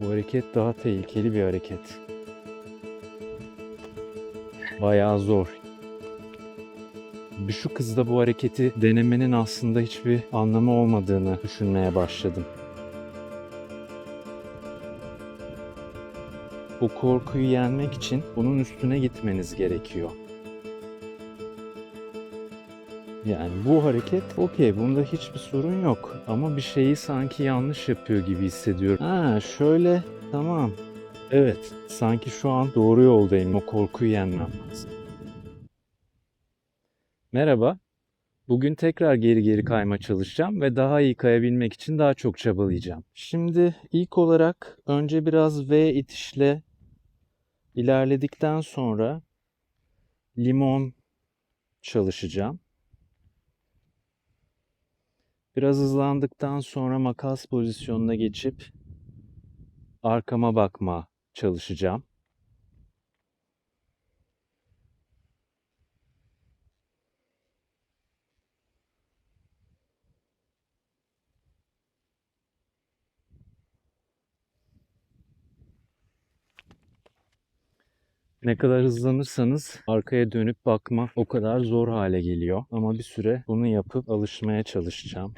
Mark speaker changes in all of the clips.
Speaker 1: Bu hareket daha tehlikeli bir hareket. Bayağı zor. Şu kızda bu hareketi denemenin aslında hiçbir anlamı olmadığını düşünmeye başladım. O korkuyu yenmek için bunun üstüne gitmeniz gerekiyor. Yani bu hareket okey, bunda hiçbir sorun yok. Ama bir şeyi sanki yanlış yapıyor gibi hissediyorum. Ha şöyle, tamam. Evet, sanki şu an doğru yoldayım. O korkuyu yenmem lazım. Merhaba. Bugün tekrar geri geri kayma çalışacağım ve daha iyi kayabilmek için daha çok çabalayacağım. Şimdi ilk olarak önce biraz V itişle ilerledikten sonra limon çalışacağım. Biraz hızlandıktan sonra makas pozisyonuna geçip arkama bakma çalışacağım. Ne kadar hızlanırsanız arkaya dönüp bakma o kadar zor hale geliyor. Ama bir süre bunu yapıp alışmaya çalışacağım.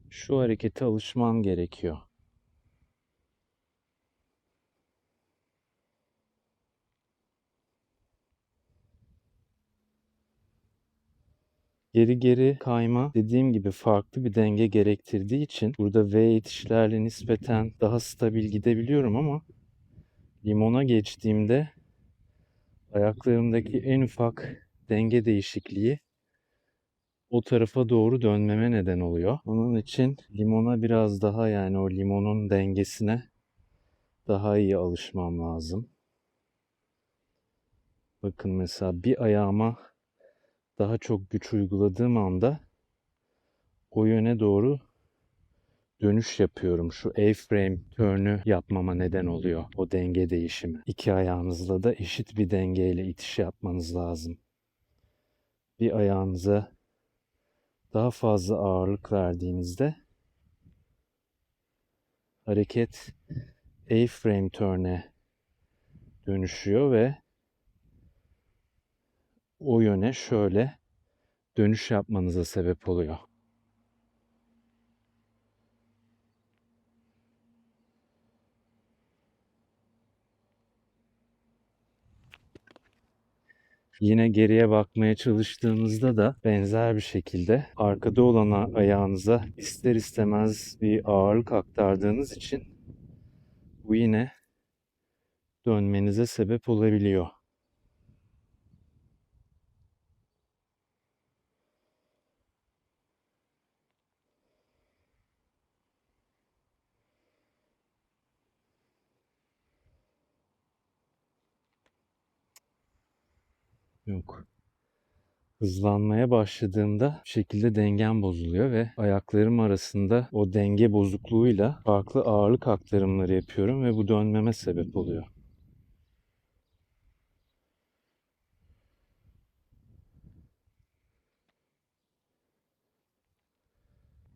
Speaker 1: Şu harekete alışmam gerekiyor. Geri geri kayma dediğim gibi farklı bir denge gerektirdiği için burada V itişlerle nispeten daha stabil gidebiliyorum ama limona geçtiğimde ayaklarımdaki en ufak denge değişikliği o tarafa doğru dönmeme neden oluyor. Onun için limona biraz daha, yani o limonun dengesine daha iyi alışmam lazım. Bakın mesela bir ayağıma daha çok güç uyguladığım anda o yöne doğru dönüş yapıyorum. Şu A-frame turn'ü yapmama neden oluyor o denge değişimi. İki ayağınızla da eşit bir dengeyle itiş yapmanız lazım. Bir ayağınıza daha fazla ağırlık verdiğinizde hareket A-frame turn'e dönüşüyor ve o yöne şöyle dönüş yapmanıza sebep oluyor. Yine geriye bakmaya çalıştığınızda da benzer bir şekilde arkada olan ayağınıza ister istemez bir ağırlık aktardığınız için bu yine dönmenize sebep olabiliyor. Yok. Hızlanmaya başladığımda bir şekilde dengem bozuluyor ve ayaklarım arasında o denge bozukluğuyla farklı ağırlık aktarımları yapıyorum ve bu dönmeme sebep oluyor.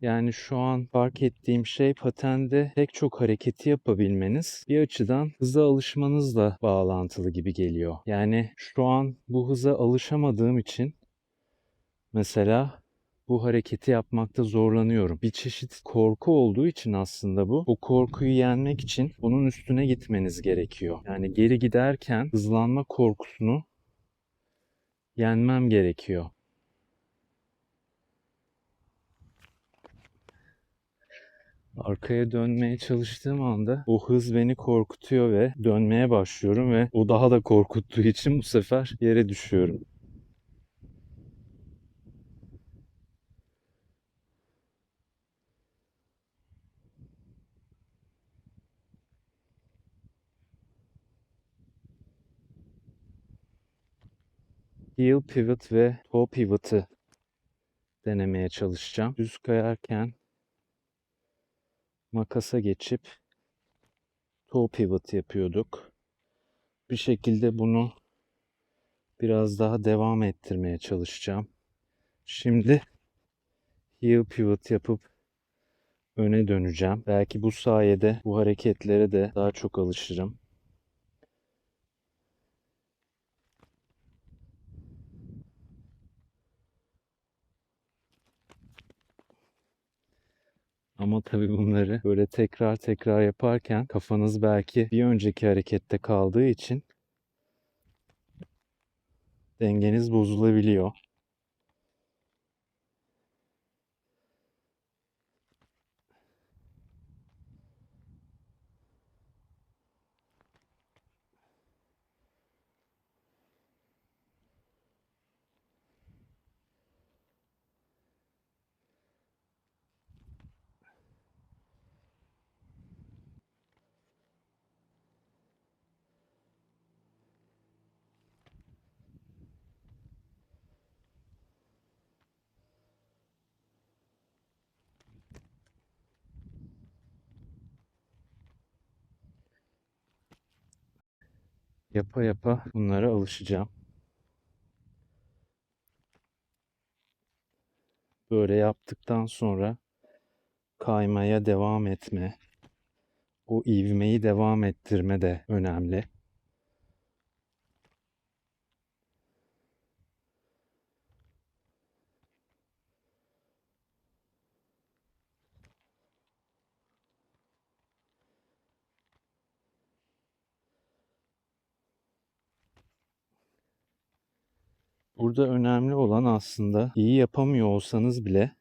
Speaker 1: Yani şu an fark ettiğim şey, patende pek çok hareketi yapabilmeniz bir açıdan hıza alışmanızla bağlantılı gibi geliyor. Yani şu an bu hıza alışamadığım için mesela bu hareketi yapmakta zorlanıyorum. Bir çeşit korku olduğu için aslında bu. O korkuyu yenmek için bunun üstüne gitmeniz gerekiyor. Yani geri giderken hızlanma korkusunu yenmem gerekiyor. Arkaya dönmeye çalıştığım anda o hız beni korkutuyor ve dönmeye başlıyorum ve o daha da korkuttuğu için bu sefer yere düşüyorum. Heel pivot ve toe pivot'ı denemeye çalışacağım. Düz kayarken makasa geçip toe pivot yapıyorduk. Bir şekilde bunu biraz daha devam ettirmeye çalışacağım. Şimdi heel pivot yapıp öne döneceğim. Belki bu sayede bu hareketlere de daha çok alışırım. Ama tabii bunları böyle tekrar tekrar yaparken kafanız belki bir önceki harekette kaldığı için dengeniz bozulabiliyor. Yapa yapa bunlara alışacağım. Böyle yaptıktan sonra kaymaya devam etme, o ivmeyi devam ettirme de önemli. Burada önemli olan aslında iyi yapamıyor olsanız bile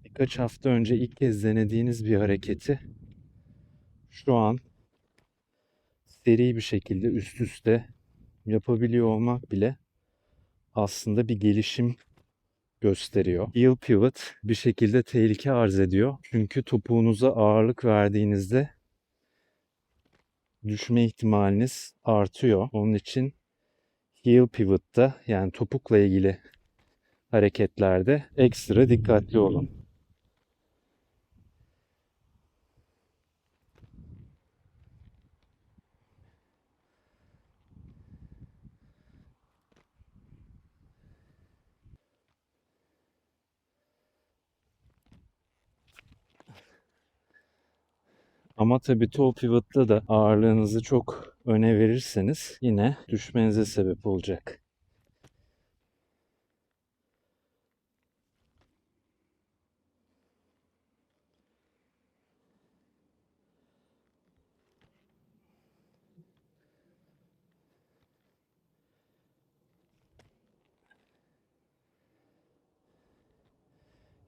Speaker 1: birkaç hafta önce ilk kez denediğiniz bir hareketi şu an seri bir şekilde üst üste yapabiliyor olmak bile aslında bir gelişim gösteriyor. Heel pivot bir şekilde tehlike arz ediyor. Çünkü topuğunuza ağırlık verdiğinizde düşme ihtimaliniz artıyor. Onun için heel pivot'ta yani topukla ilgili hareketlerde ekstra dikkatli olun. Ama tabii toe pivot'ta da ağırlığınızı çok öne verirseniz yine düşmenize sebep olacak.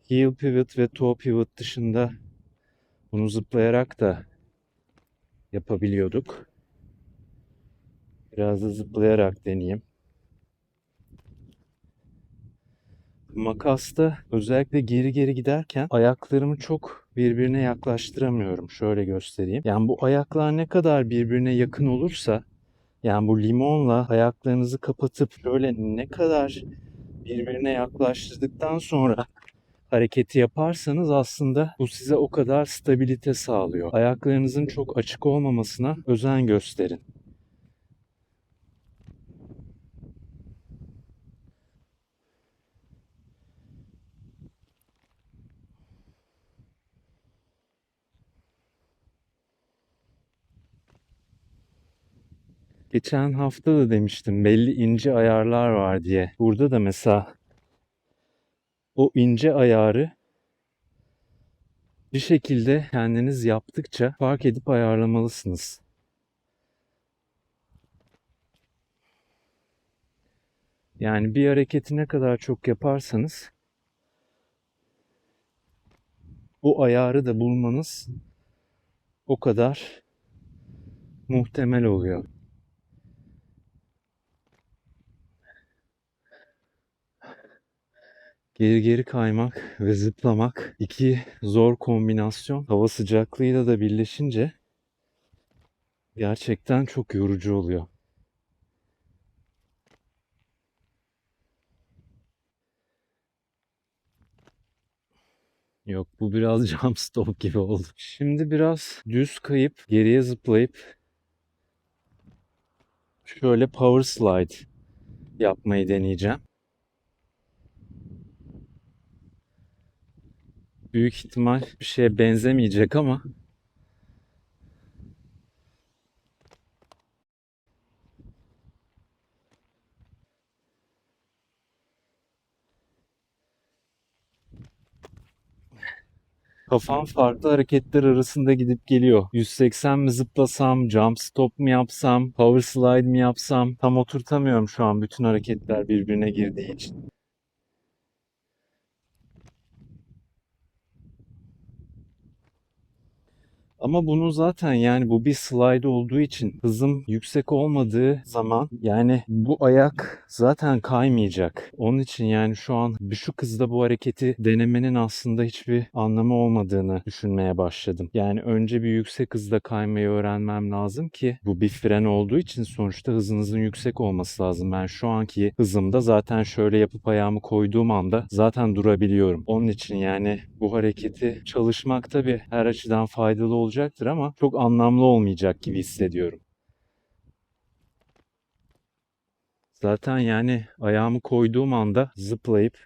Speaker 1: Heel pivot ve toe pivot dışında bunu zıplayarak da yapabiliyorduk. Biraz da zıplayarak deneyeyim. Makasta özellikle geri geri giderken ayaklarımı çok birbirine yaklaştıramıyorum. Şöyle göstereyim. Yani bu ayaklar ne kadar birbirine yakın olursa, yani bu limonla ayaklarınızı kapatıp şöyle ne kadar birbirine yaklaştırdıktan sonra hareketi yaparsanız aslında bu size o kadar stabilite sağlıyor. Ayaklarınızın çok açık olmamasına özen gösterin. Geçen hafta da demiştim belli ince ayarlar var diye. Burada da mesela o ince ayarı bir şekilde kendiniz yaptıkça fark edip ayarlamalısınız. Yani bir hareketi ne kadar çok yaparsanız o ayarı da bulmanız o kadar muhtemel oluyor. Geri geri kaymak ve zıplamak iki zor kombinasyon. Hava sıcaklığıyla da birleşince gerçekten çok yorucu oluyor. Yok, bu biraz jump stop gibi oldu. Şimdi biraz düz kayıp geriye zıplayıp şöyle power slide yapmayı deneyeceğim. Büyük ihtimal bir şeye benzemeyecek ama kafam farklı hareketler arasında gidip geliyor. 180 mi zıplasam, jump stop mu yapsam, power slide mi yapsam tam oturtamıyorum şu an, bütün hareketler birbirine girdiği için. Ama bunu zaten, yani bu bir slide olduğu için hızım yüksek olmadığı zaman yani bu ayak zaten kaymayacak. Onun için yani şu an düşük hızda bu hareketi denemenin aslında hiçbir anlamı olmadığını düşünmeye başladım. Yani önce bir yüksek hızda kaymayı öğrenmem lazım ki, bu bir fren olduğu için sonuçta hızınızın yüksek olması lazım. Ben şu anki hızımda zaten şöyle yapıp ayağımı koyduğum anda zaten durabiliyorum. Onun için yani bu hareketi çalışmak tabii her açıdan faydalı olacaktır ama çok anlamlı olmayacak gibi hissediyorum. Zaten yani ayağımı koyduğum anda zıplayıp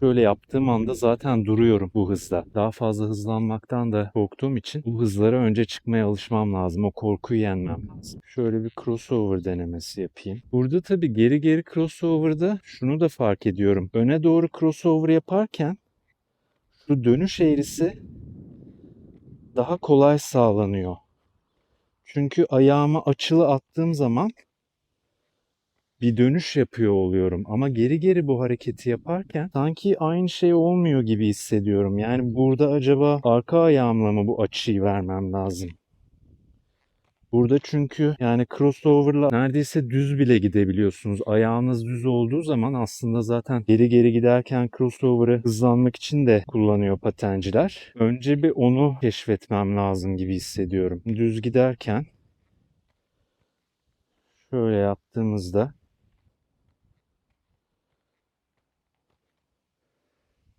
Speaker 1: şöyle yaptığım anda zaten duruyorum bu hızda. Daha fazla hızlanmaktan da korktuğum için bu hızlara önce çıkmaya alışmam lazım. O korkuyu yenmem lazım. Şöyle bir crossover denemesi yapayım. Burada tabii geri geri crossover'da şunu da fark ediyorum. Öne doğru crossover yaparken şu dönüş eğrisi daha kolay sağlanıyor. Çünkü ayağımı açılı attığım zaman bir dönüş yapıyor oluyorum. Ama geri geri bu hareketi yaparken sanki aynı şey olmuyor gibi hissediyorum. Yani burada acaba arka ayağımla mı bu açıyı vermem lazım? Burada çünkü yani crossover'la neredeyse düz bile gidebiliyorsunuz. Ayağınız düz olduğu zaman aslında zaten geri geri giderken crossover'ı hızlanmak için de kullanıyor patenciler. Önce bir onu keşfetmem lazım gibi hissediyorum. Düz giderken şöyle yaptığımızda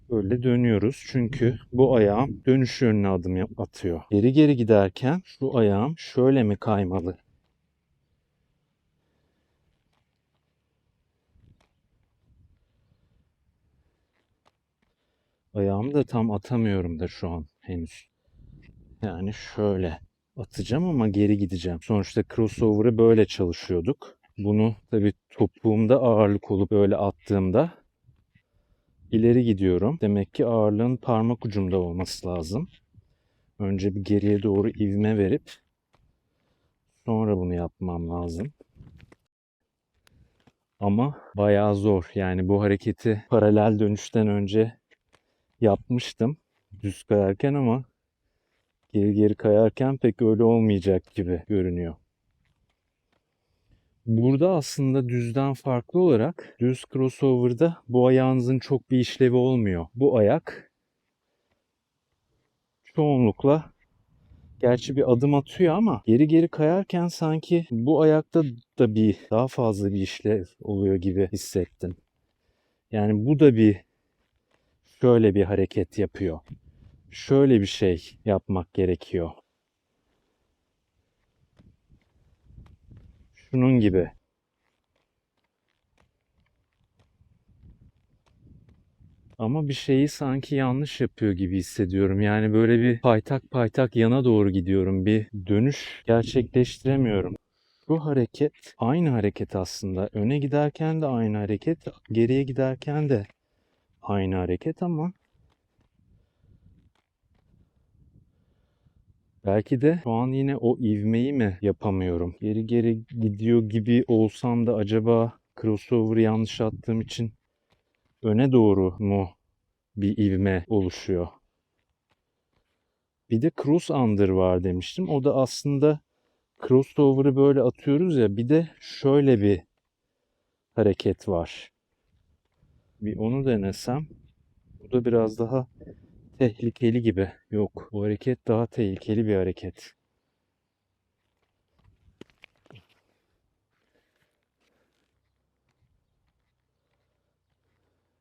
Speaker 1: böyle dönüyoruz. Çünkü bu ayağım dönüş yönüne adım atıyor. Geri geri giderken şu ayağım şöyle mi kaymalı? Ayağımı da tam atamıyorum da şu an henüz. Yani şöyle atacağım ama geri gideceğim. Sonuçta crossover'ı böyle çalışıyorduk. Bunu tabii topuğumda ağırlık olup böyle attığımda ileri gidiyorum. Demek ki ağırlığın parmak ucumda olması lazım. Önce bir geriye doğru ivme verip sonra bunu yapmam lazım. Ama bayağı zor. Yani bu hareketi paralel dönüşten önce yapmıştım düz kayarken ama geri geri kayarken pek öyle olmayacak gibi görünüyor. Burada aslında düzden farklı olarak düz crossover'da bu ayağınızın çok bir işlevi olmuyor. Bu ayak çoğunlukla, gerçi bir adım atıyor ama geri geri kayarken sanki bu ayakta da bir daha fazla bir işlev oluyor gibi hissettim. Yani bu da bir şöyle bir hareket yapıyor. Şöyle bir şey yapmak gerekiyor. Şunun gibi. Ama bir şeyi sanki yanlış yapıyor gibi hissediyorum. Yani böyle bir paytak paytak yana doğru gidiyorum. Bir dönüş gerçekleştiremiyorum. Bu hareket aynı hareket aslında. Öne giderken de aynı hareket, geriye giderken de aynı hareket ama belki de şu an yine o ivmeyi mi yapamıyorum? Geri geri gidiyor gibi olsam da acaba crossover'ı yanlış attığım için öne doğru mu bir ivme oluşuyor. Bir de cross under var demiştim. O da aslında crossover'ı böyle atıyoruz ya, bir de şöyle bir hareket var. Bir onu denesem. Bu da biraz daha tehlikeli gibi. Yok, bu hareket daha tehlikeli bir hareket.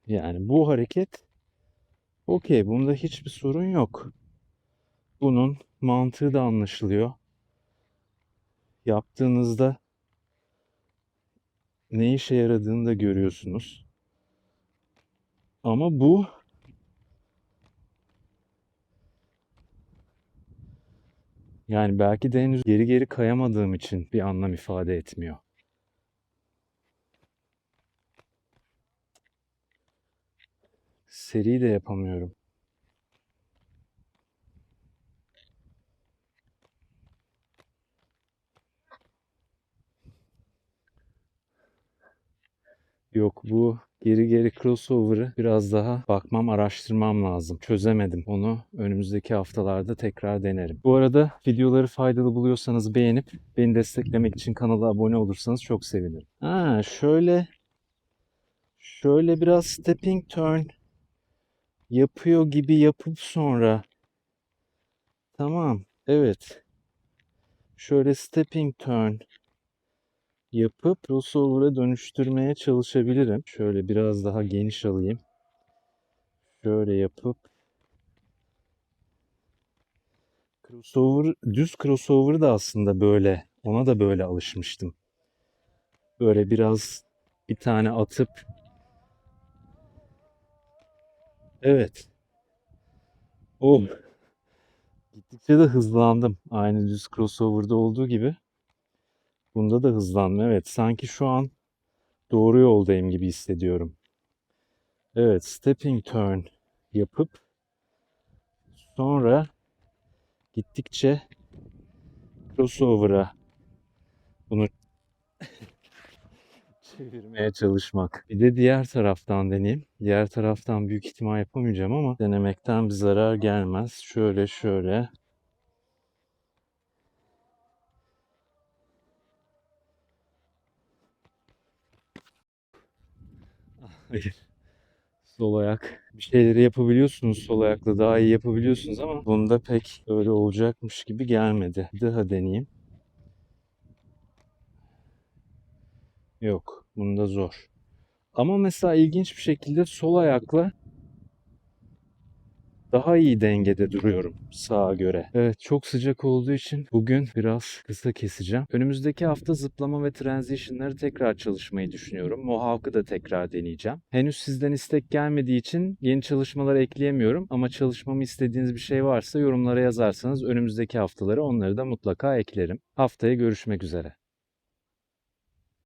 Speaker 1: Yani bu hareket okey, bunda hiçbir sorun yok. Bunun mantığı da anlaşılıyor. Yaptığınızda ne işe yaradığını da görüyorsunuz. Ama bu yani belki de henüz geri geri kayamadığım için bir anlam ifade etmiyor. Seri de yapamıyorum. Yok, bu geri geri crossover'ı biraz daha bakmam, araştırmam lazım. Çözemedim. Onu önümüzdeki haftalarda tekrar denerim. Bu arada videoları faydalı buluyorsanız beğenip beni desteklemek için kanala abone olursanız çok sevinirim. Şöyle biraz stepping turn yapıyor gibi yapıp sonra, tamam, evet, şöyle stepping turn yapıp crossover'a dönüştürmeye çalışabilirim. Şöyle biraz daha geniş alayım. Şöyle yapıp düz crossover da aslında böyle. Ona da böyle alışmıştım. Böyle biraz bir tane atıp, evet. Oh, gittikçe de hızlandım. Aynı düz crossover'da olduğu gibi. Bunda da hızlandım. Evet, sanki şu an doğru yoldayım gibi hissediyorum. Evet, stepping turn yapıp sonra gittikçe crossover'a bunu çevirmeye çalışmak. Bir de diğer taraftan deneyeyim. Diğer taraftan büyük ihtimal yapamayacağım ama denemekten bir zarar gelmez. Şöyle. Hayır. Sol ayak. Bir şeyleri yapabiliyorsunuz sol ayakla, daha iyi yapabiliyorsunuz ama bunda pek öyle olacakmış gibi gelmedi. Bir daha deneyeyim. Yok, bunda zor. Ama mesela ilginç bir şekilde sol ayakla daha iyi dengede duruyorum sağa göre. Evet, çok sıcak olduğu için bugün biraz kısa keseceğim. Önümüzdeki hafta zıplama ve transition'ları tekrar çalışmayı düşünüyorum. Mohawk'ı da tekrar deneyeceğim. Henüz sizden istek gelmediği için yeni çalışmalar ekleyemiyorum ama çalışmamı istediğiniz bir şey varsa yorumlara yazarsanız önümüzdeki haftaları onları da mutlaka eklerim. Haftaya görüşmek üzere.